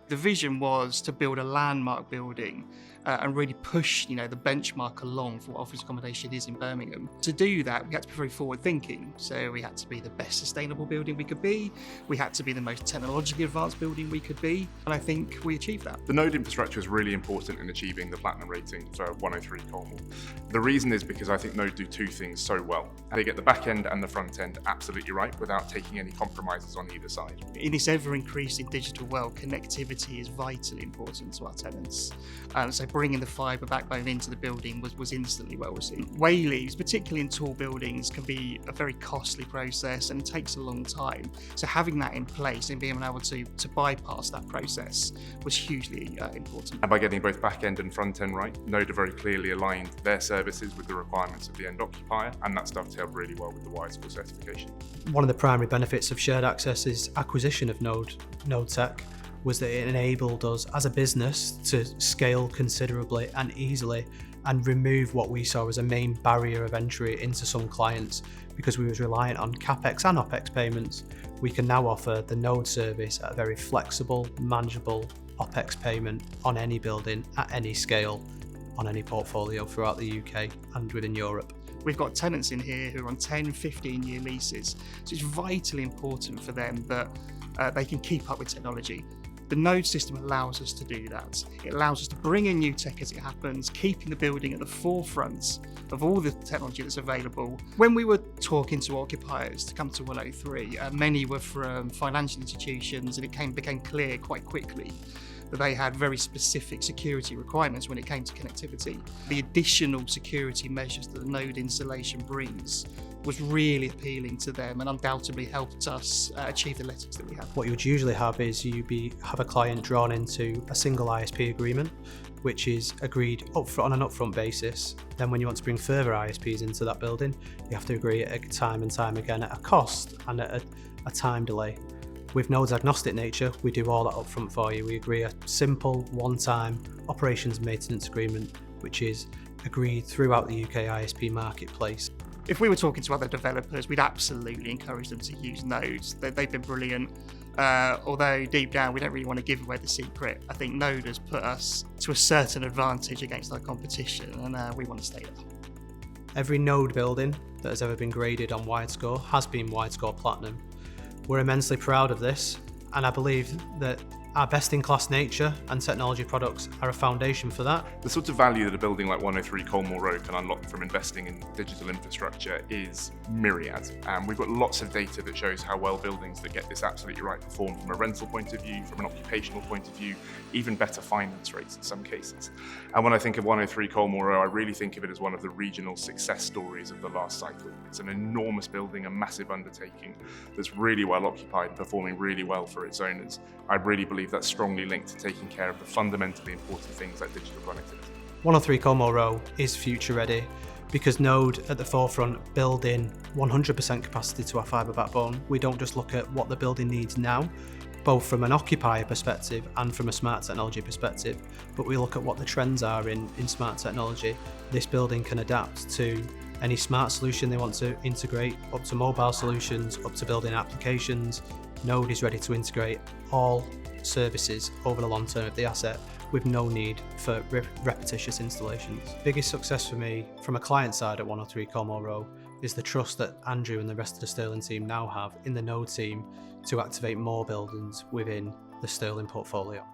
The vision was to build a landmark building and really push, the benchmark along for what office accommodation is in Birmingham. To do that, we had to be very forward-thinking. So we had to be the best sustainable building we could be. We had to be the most technologically advanced building we could be, and I think we achieved that. The node infrastructure is really important in achieving the platinum rating for 103 Colmore. The reason is because I think Node do two things so well. They get the back end and the front end absolutely right without taking any compromises on either side. In this ever-increasing digital world, connectivity is vitally important to our tenants. So bringing the fibre backbone into the building was instantly well received. Wayleaves, particularly in tall buildings, can be a very costly process and it takes a long time. So having that in place and being able to bypass that process was hugely important. And by getting both back end and front end right, Node have very clearly aligned their services with the requirements of the end occupier, and that's dovetailed really well with the WiseScore certification. One of the primary benefits of shared access's acquisition of Node Tech was that it enabled us as a business to scale considerably and easily and remove what we saw as a main barrier of entry into some clients because we was reliant on CapEx and OpEx payments. We can now offer the Node service at a very flexible, manageable OpEx payment on any building at any scale on any portfolio throughout the UK and within Europe. We've got tenants in here who are on 10, 15-year leases, so it's vitally important for them that they can keep up with technology. The Node system allows us to do that. It allows us to bring in new tech as it happens, keeping the building at the forefront of all the technology that's available. When we were talking to occupiers to come to 103, many were from financial institutions, and it became clear quite quickly that they had very specific security requirements when it came to connectivity. The additional security measures that the Node installation brings was really appealing to them and undoubtedly helped us achieve the lettings that we have. What you would usually have is have a client drawn into a single ISP agreement, which is agreed on an upfront basis. Then when you want to bring further ISPs into that building, you have to agree at time and time again at a cost and at a time delay. With Node's agnostic nature, we do all that upfront for you. We agree a simple one-time operations and maintenance agreement, which is agreed throughout the UK ISP marketplace. If we were talking to other developers, we'd absolutely encourage them to use Nodes. They've been brilliant. Although deep down, we don't really want to give away the secret. I think Node has put us to a certain advantage against our competition, and we want to stay there. Every Node building that has ever been graded on WiseScore has been WiseScore Platinum. We're immensely proud of this, and I believe that our best-in-class nature and technology products are a foundation for that. The sort of value that a building like 103 Colmore Row can unlock from investing in digital infrastructure is myriad. We've got lots of data that shows how well buildings that get this absolutely right perform from a rental point of view, from an occupational point of view, even better finance rates in some cases. And when I think of 103 Colmore Row, I really think of it as one of the regional success stories of the last cycle. It's an enormous building, a massive undertaking that's really well occupied and performing really well for its owners. I really believe that's strongly linked to taking care of the fundamentally important things like digital connectivity. 103 Colmore Row is future ready because Node at the forefront build in 100% capacity to our fibre backbone. We don't just look at what the building needs now, both from an occupier perspective and from a smart technology perspective, but we look at what the trends are in smart technology. This building can adapt to any smart solution they want to integrate, up to mobile solutions, up to building applications. Node is ready to integrate all services over the long term of the asset with no need for repetitious installations. Biggest success for me from a client side at 103 Colmore Row is the trust that Andrew and the rest of the Sterling team now have in the Node team to activate more buildings within the Sterling portfolio.